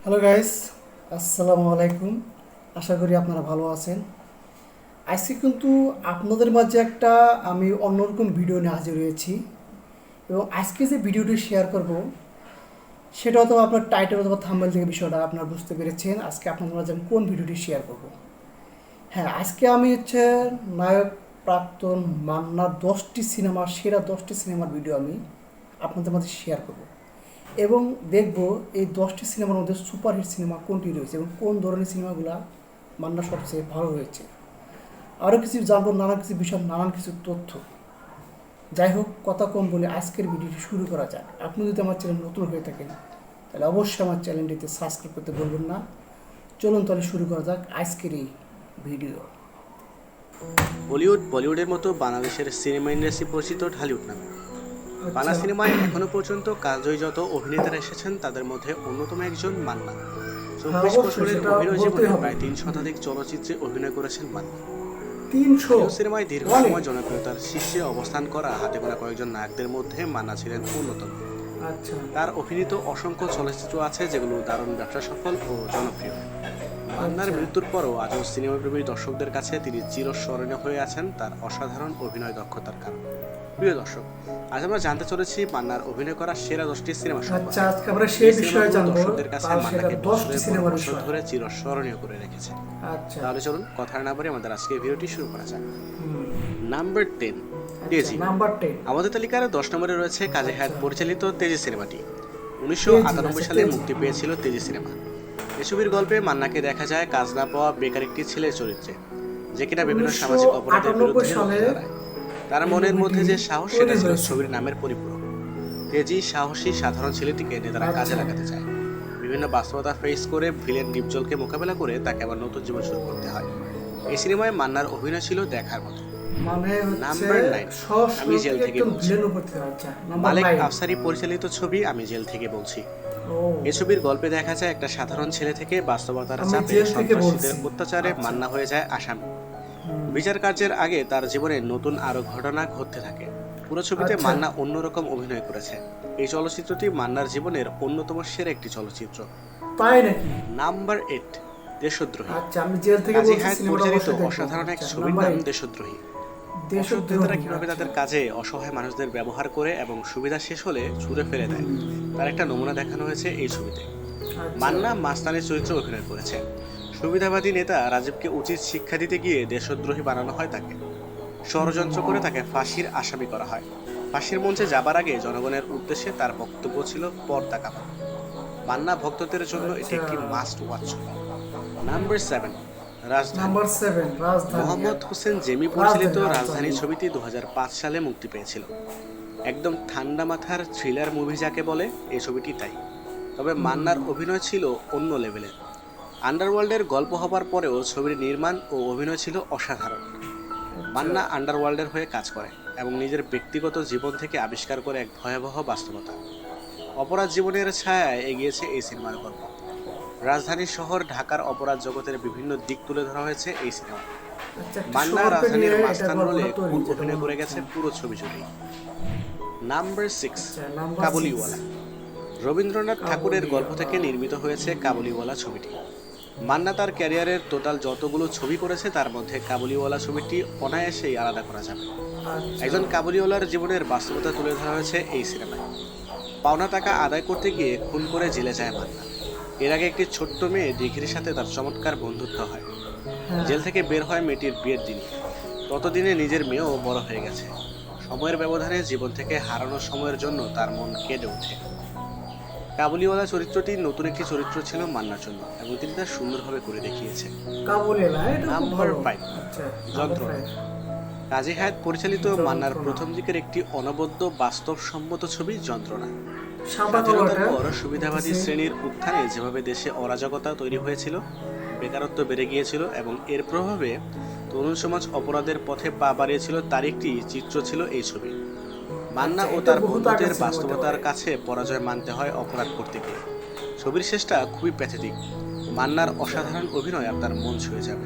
Hello guys, আসসালামু আলাইকুম। আশা করি আপনারা ভালো আছেন। আজকে কিন্তু আপনাদের মাঝে একটা আমি অন্যরকম ভিডিও নিয়ে হাজির হয়েছি এবং আজকে যে ভিডিওটি শেয়ার করব সেটা হয়তো আপনার টাইটেল অথবা থাম্বনেল থেকে বিষয়টা আপনারা বুঝতে পেরেছেন। আজকে আপনাদের মাঝে আমি কোন ভিডিওটি শেয়ার করব। হ্যাঁ, আজকে আমি নায়ক প্রাক্তন মান্নার 10টি সিনেমার সেরা 10টি সিনেমার ভিডিও আমি আপনাদের মাঝে শেয়ার করব এবং দেখব এই 10টি সিনেমার মধ্যে সুপারহিট সিনেমা কোনটি রয়েছে এবং কোন ধরনের সিনেমাগুলো মান্না সবচেয়ে ভালো হয়েছে। আরও কিছু জানবো, নানান কিছু বিষয়, নানান কিছু তথ্য। যাই হোক, কথা কম বলে আজকের ভিডিওটি শুরু করা যাক। আপনি যদি আমার চ্যানেল নতুন হয়ে থাকেন তাহলে অবশ্যই আমার চ্যানেলটিতে সাবস্ক্রাইব করতে বলবেন না। চলুন তাহলে শুরু করা যাক আজকের এই ভিডিও। বলিউডের মতো বাংলাদেশের সিনেমা ইন্ডাস্ট্রি পরিচিত ঢালিউড নামে। বাংলা সিনেমায় এখনো পর্যন্ত কালজয়ী যত অভিনেতারা এসেছেন তাদের মধ্যে অন্যতম একজন মান্না। 24 বছরের অভিনয় জীবনে প্রায় 3 শতাধিক চলচ্চিত্রে অভিনয় করেছেন মান্না। 300 সিনেমায় দীর্ঘ সময় জনপ্রিয়তার শীর্ষে অবস্থান করা হাতে গোনা কয়েকজন নায়কদের মধ্যে মান্না ছিলেন অন্যতম। তার অভিনীত অসংখ্য চলচ্চিত্র আছে যেগুলো দারুণ ব্যবসা সফল ও জনপ্রিয়। মান্নার মৃত্যুর পরও আজও সিনেমাপ্রেমী দর্শকদের কাছে তিনি চিরস্মরণীয় হয়ে আছেন তার অসাধারণ অভিনয় দক্ষতার কারণে। প্রিয় দর্শক, আজ আমরা জানতে চলেছি মান্নার অভিনয় করা সেরা 10টি সিনেমা সম্পর্কে। আজকে আমরা সেই বিষয়ে জানব। দর্শকদের কাছে মান্নাকে 10টি সিনেমার বছর ধরে চিরস্মরণীয় করে রেখেছে। তাহলে চলুন কথা না বলে আমাদের আজকের ভিডিওটি শুরু করা যাক। নাম্বার 10, তেজি। আমাদের তালিকার 10 নম্বরে রয়েছে কাজী হায়াৎ পরিচালিত তেজি সিনেমাটি। 1998 সালে মুক্তি পেয়েছিল তেজি সিনেমা। এই ছবির গল্পে মান্নাকে দেখা যায় কাজ না পাওয়া বেকার একটি ছেলের চরিত্রে, যে কিনা বিভিন্ন সামাজিক অপরাধের বিরুদ্ধে দাঁড়ায়। তার মনের মধ্যে যে সাহস, সেটা ছিল ছবির নামের পরিপূরক। তেজি সাহসী সাধারণ ছেলেটিকে নেতারা কাজে লাগাতে চায়। বিভিন্ন বাস্তবতা ফেস করে ভিলেন ডিপজলকে মোকাবেলা করে তাকে আবার নতুন জীবন শুরু করতে হয়। এই সিনেমায় মান্নার অভিনয় ছিল দেখার মতো। নাম্বার 9, আমি জেল থেকে বলছি। মালেক আফসারি পরিচালিত ছবি আমি জেল থেকে বলছি। এই ছবির গল্পে দেখা যায় একটা সাধারণ ছেলে থেকে বাস্তবতার চাপে সন্ত্রাসীদের অত্যাচারে মান্না হয়ে যায় আসামি। বিচার কার্যের আগে তার জীবনে নতুন আরো ঘটনা ঘটতে থাকে। পুরো ছবিতে মান্না অন্যরকম অভিনয় করেছে। এই চলচ্চিত্রটি মান্নার জীবনের অন্যতম সেরা একটি চলচ্চিত্র। নাম্বার 8, দেশদ্রোহী। কাজী হায়াৎ পরিচালিত অসাধারণ এক ছবির নাম দেশদ্রোহী। অসৎ কিভাবে তাদের কাজে অসহায় মানুষদের ব্যবহার করে এবং সুবিধা শেষ হলে ছুঁড়ে ফেলে দেয়, তার একটা নমুনা দেখানো হয়েছে এই ছবিতে। মান্না মাস্তানের চরিত্রে অভিনয় করেছে। সুবিধাবাদী নেতা রাজীবকে উচিত শিক্ষা দিতে গিয়ে দেশদ্রোহী বানানো হয় তাকে। ষড়যন্ত্র করে তাকে ফাঁসির আসামি করা হয়। ফাঁসির মঞ্চে যাবার আগে জনগণের উদ্দেশ্যে তার বক্তব্য ছিল পর্দা কামান। মান্না ভক্তদের জন্য এটি একটি মাস্ট ওয়াচ ছবি। নাম্বার 7, রাজধানী। মোহাম্মদ হোসেন জেমি পরিচালিত রাজধানী ছবিটি 2005 সালে মুক্তি পেয়েছিল। একদম ঠান্ডা মাথার থ্রিলার মুভি যাকে বলে, এই ছবিটি তাই। তবে মান্নার অভিনয় ছিল অন্য লেভেলের। আন্ডারওয়ার্ল্ডের গল্প হবার পরেও ছবির নির্মাণ ও অভিনয় ছিল অসাধারণ। মান্না আন্ডারওয়ার্ল্ডের হয়ে কাজ করে এবং নিজের ব্যক্তিগত জীবন থেকে আবিষ্কার করে এক ভয়াবহ বাস্তবতা। অপরাধ জীবনের ছায়ায় এগিয়েছে এই সিনেমার গল্প। রাজধানী শহর ঢাকার অপরাধ জগতের বিভিন্ন দিক তুলে ধরা হয়েছে এই সিনেমায়। মান্না রাজধানীর মাস্তান রোলে অভিনয় করে গেছে পুরো ছবি জুড়েই। নাম্বার 6, কাবুলিওয়ালা। রবীন্দ্রনাথ ঠাকুরের গল্প থেকে নির্মিত হয়েছে কাবুলিওয়ালা ছবিটি। মান্না তার ক্যারিয়ারের টোটাল যতগুলো ছবি করেছে তার মধ্যে কাবুলিওয়ালা ছবিটি অনায়াসেই আলাদা করা যাবে। একজন কাবুলিওয়ালার জীবনের বাস্তবতা তুলে ধরা হয়েছে এই সিনেমায়। পাওনা টাকা আদায় করতে গিয়ে খুন করে জেলে যায় মান্না। এর আগে একটি ছোট্ট মেয়ে দিঘির সাথে তার চমৎকার বন্ধুত্ব হয়। জেল থেকে বের হয় মেয়েটির বিয়ের দিনে। ততদিনে নিজের মেয়েও বড় হয়ে গেছে। সময়ের ব্যবধানে জীবন থেকে হারানো সময়ের জন্য তার মন কেঁদে ওঠে। কাবুলিওয়ালা চরিত্রটি নতুন একটি চরিত্র ছিল মান্নার জন্য এবং তিনি তা সুন্দরভাবে করে দেখিয়েছে। নাম্বার 5, যন্ত্রণা। কাজী হায়াৎ পরিচালিত মান্নার প্রথম দিকের একটি অনবদ্য বাস্তবসম্মত ছবি যন্ত্রণা। স্বাধীনতার পর সুবিধাবাদী শ্রেণীর উত্থানে যেভাবে দেশে অরাজকতা তৈরি হয়েছিল, বেকারত্ব বেড়ে গিয়েছিল এবং এর প্রভাবে তরুণ সমাজ অপরাধের পথে পা বাড়িয়েছিল, তার একটি চিত্র ছিল এই ছবি। মান্না ও তার বন্ধুদের বাস্তবতার কাছে পরাজয় মানতে হয় অপরাধ করতে গিয়ে। ছবির শেষটা খুবই প্যাথেটিক। মান্নার অসাধারণ অভিনয় আপনার মন ছুঁয়ে যাবে।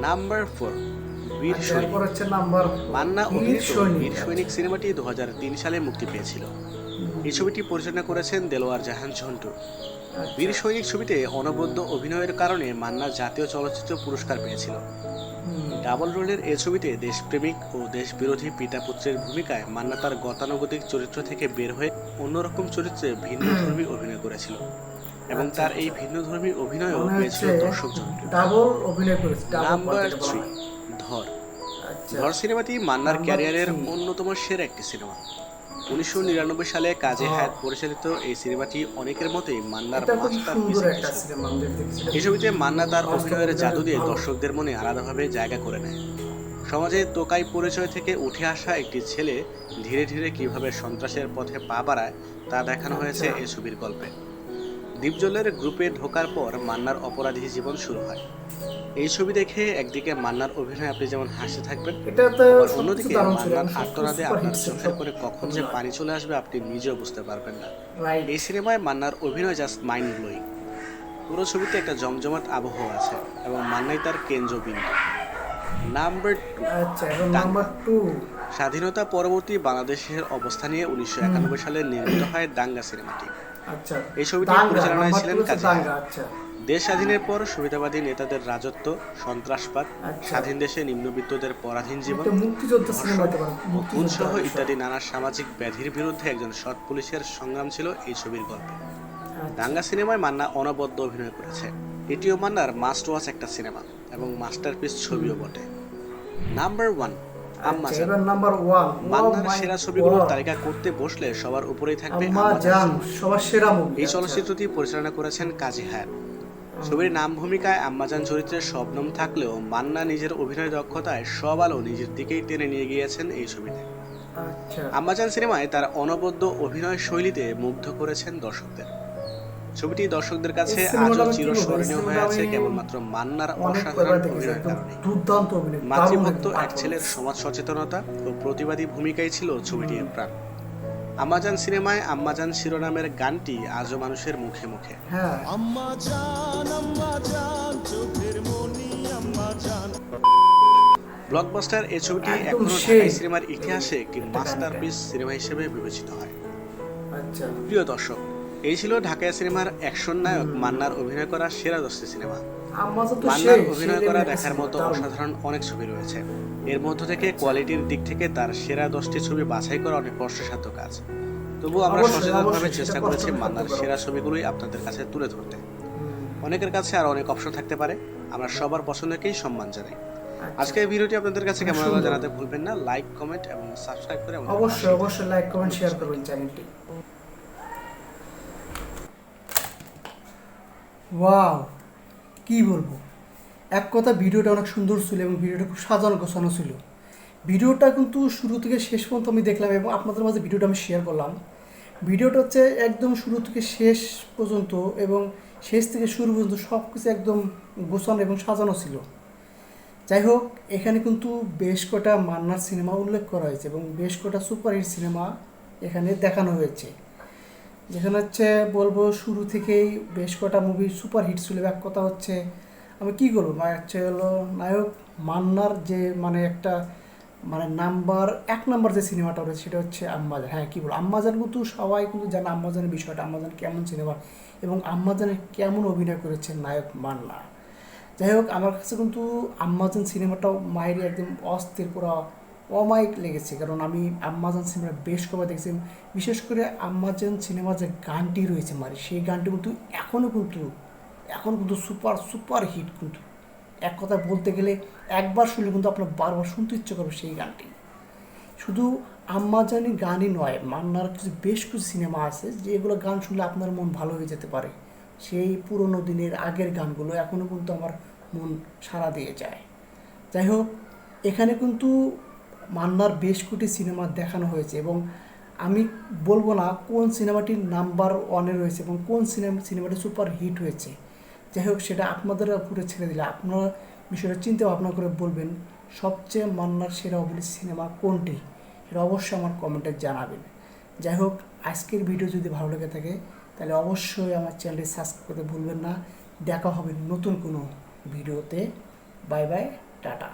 নাম্বার 4, বীর সৈনিক। মান্না অভিনীত বীর সৈনিক সিনেমাটি 2003 সালে মুক্তি পেয়েছিল। এই ছবিটি পরিচালনা করেছেন দেলোয়ার জাহান ঝন্টু। বীর সৈনিক ছবিতে অনবদ্য অভিনয়ের কারণে মান্না জাতীয় চলচ্চিত্র পুরস্কার পেয়েছিল। ডাবল রোলের এই ছবিতে দেশপ্রেমিক ও দেশবিরোধী পিতা পুত্রের ভূমিকায় মান্না তার গতানুগতিক চরিত্র থেকে বের হয়ে অন্যরকম চরিত্রে ভিন্নধর্মী অভিনয় করেছিল এবং তার এই ভিন্নধর্মী অভিনয়ও পেয়েছিল দর্শক জনপ্রিয়। নাম্বার 3, ধর। ধর সিনেমাটি মান্নার ক্যারিয়ারের অন্যতম সেরা একটি সিনেমা। 1999 সালে কাজী হায়াত পরিচালিত এই সিনেমাটি অনেকের মতেই মান্নার মাস্টারপিস একটি ছবি। এই ছবিতে মান্না তার অভিনয়ের জাদু দিয়ে দর্শকদের মনে আলাদাভাবে জায়গা করে নেয়। সমাজে তোকাই পরিচয় থেকে উঠে আসা একটি ছেলে ধীরে ধীরে কিভাবে সন্ত্রাসের পথে পা বাড়ায় তা দেখানো হয়েছে এই ছবির গল্পে। দীপজলের গ্রুপে ঢোকার পর মান্নার অপরাধী জীবন শুরু হয়। এই ছবি দেখে একদিকে মান্নার অভিনয় আপনি যেমন হাসতে থাকবেন, আবার অন্যদিকে মান্নার আর্তনাদে আপনার চোখের করে কখন যে পানি চলে আসবে আপনি নিজেও বুঝতে পারবেন না। এই সিনেমায় মান্নার অভিনয় জাস্ট মাইন্ড ব্লোয়িং। পুরো ছবিতে একটা জমজমাট আবহাওয়া আছে এবং মান্নাই তার কেন্দ্রবিন্দু। নাম্বার 2, স্বাধীনতা পরবর্তী বাংলাদেশের অবস্থা নিয়ে 1991 সালে নির্মিত হয় দাঙ্গা সিনেমাটি। এই ছবিটি পরিচালনায় ছিলেন কাজী হায়াত। দেশ স্বাধীনের পর সুবিধাবাদী নেতাদের রাজত্ব, সন্ত্রাসবাদ, স্বাধীন দেশে নিম্নবিত্তদের পরাধীন জীবন, খুন সহ ইত্যাদি নানা সামাজিক ব্যাধির বিরুদ্ধে একজন সৎ পুলিশের সংগ্রাম ছিল এই ছবির গল্পে। দাঙ্গা সিনেমায় মান্না অনবদ্য অভিনয় করেছে। এটিও মান্নার মাস্ট ওয়াচ একটা সিনেমা এবং মাস্টারপিস ছবিও বটে। নাম্বার 1, আম্মাজান। মান্নার সেরা ছবিগুলোর তালিকা করতে বসলে সবার উপরেই থাকবে আম্মাজান। এই চলচ্চিত্রটি পরিচালনা করেছেন কাজী হায়াত। ছবির নাম ভূমিকায় আম্মাজান চরিত্রে শবনম থাকলেও মান্না নিজের অভিনয় দক্ষতায় সব আলো নিজের দিকেই টেনে নিয়ে গিয়েছেন এই ছবিতে। আম্মাজান সিনেমায় তার অনবদ্য অভিনয় শৈলীতে মুগ্ধ করেছেন দর্শকদের। ছবিটি দর্শকদের কাছে আজও চিরস্মরণীয় হয়ে আছে কেবলমাত্র মান্নার অসাধারণ অভিনয়ের কারণে। মাতৃভক্ত এক ছেলের সমাজ সচেতনতা ও প্রতিবাদী ভূমিকাই ছিল ছবিটির প্রাণ। আম্মাজান সিনেমায় আম্মাজান শিরোনামের গানটি আজও মানুষের মুখে মুখে। ব্লকবাস্টার এই ছবিটি এখনো ঢাকাই সিনেমার ইতিহাসে একটি মাস্টারপিস সিনেমা হিসেবে বিবেচিত হয়। প্রিয় দর্শক, এই ছিল ঢাকাই সিনেমার অ্যাকশন নায়ক মান্নার অভিনয় করা সেরা 10টি সিনেমা। মান্নার অভিনয় করা দেখার মতো অসাধারণ অনেক ছবি রয়েছে। এর মধ্য থেকে কোয়ালিটির দিক থেকে তার সেরা 10টি ছবি বাছাই করা অনেক কষ্টসাধ্য কাজ। তবুও আমরা সচেতনভাবে চেষ্টা করেছি মান্নার সেরা ছবিগুলোই আপনাদের কাছে তুলে ধরতে। অনেকের কাছে আর অনেক অপশন থাকতে পারে, আমরা সবার পছন্দকেই সম্মান জানাই। আজকের ভিডিওটি আপনাদের কাছে কেমন লাগলো জানাতে ভুলবেন না। লাইক, কমেন্ট এবং সাবস্ক্রাইব করে অবশ্যই লাইক, কমেন্ট, শেয়ার করবেন চ্যানেলটি। ওয়াও, কি বলবো, এক কথা ভিডিওটা অনেক সুন্দর ছিল এবং ভিডিওটা খুব সাজানো গোছানো ছিল। ভিডিওটা কিন্তু শুরু থেকে শেষ পর্যন্ত আমি দেখলাম এবং আপনাদের মাঝে ভিডিওটা আমি শেয়ার করলাম। ভিডিওটা হচ্ছে একদম শুরু থেকে শেষ পর্যন্ত এবং শেষ থেকে শুরু পর্যন্ত সব কিছু একদম গোছানো এবং সাজানো ছিল। যাই হোক, এখানে কিন্তু বেশ কটা মান্নার সিনেমা উল্লেখ করা হয়েছে এবং বেশ কটা সুপারহিট সিনেমা এখানে দেখানো হয়েছে। যেখানে হচ্ছে বলবো শুরু থেকেই বেশ কটা মুভি সুপারহিট ছিল। এক কথা হচ্ছে আমি কী করবো, হচ্ছে হলো নায়ক মান্নার যে একটা নাম্বার 1 নাম্বার যে সিনেমাটা রয়েছে সেটা হচ্ছে আম্মাজান। হ্যাঁ, কী বলবো, আম্মাজান কিন্তু সবাই কিন্তু জানে আম্মাজানের বিষয়টা, আম্মাজান কেমন সিনেমা এবং আম্মাজানের কেমন অভিনয় করেছে নায়ক মান্না। যাই হোক, আমার কাছে কিন্তু আম্মাজান সিনেমাটাও মায়েরই একদম অস্থির পুরো অমায়িক লেগেছে, কারণ আমি আম্মাজান সিনেমা বেশ কবার দেখছি। বিশেষ করে আম্মাজান সিনেমার যে গানটি রয়েছে সেই গানটি কিন্তু এখনও কিন্তু সুপার হিট। কিন্তু এক কথা বলতে গেলে একবার শুনলে কিন্তু আপনার বারবার শুনতে ইচ্ছে করবে সেই গানটি। শুধু আম্মাজানি গানই নয়, মান্নার বেশ কিছু সিনেমা আছে যেগুলো গান শুনলে আপনার মন ভালো হয়ে যেতে পারে। সেই পুরনো দিনের আগের গানগুলো এখনও কিন্তু আমার মন সাড়া দিয়ে যায়। যাই হোক, এখানে কিন্তু মান্নার বেশ কটি সিনেমা দেখানো হয়েছে এবং আমি বলবো না কোন সিনেমাটি নাম্বার 1-এ রয়েছে এবং কোন সিনেমাটি সুপার হিট হয়েছে। যাই হোক, সেটা আপনাদের উপরে ছেড়ে দিলে আপনারা বিষয়টা চিন্তা ভাবনা করে বলবেন সবচেয়ে মান্নার সেরা অভিনীত সিনেমা কোনটি, এটা অবশ্যই আমার কমেন্টে জানাবেন। যাই হোক, আজকের ভিডিও যদি ভালো লেগে থাকে তাহলে অবশ্যই আমার চ্যানেলটি সাবস্ক্রাইব করতে ভুলবেন না। দেখা হবে নতুন কোনো ভিডিওতে। Bye bye, tata.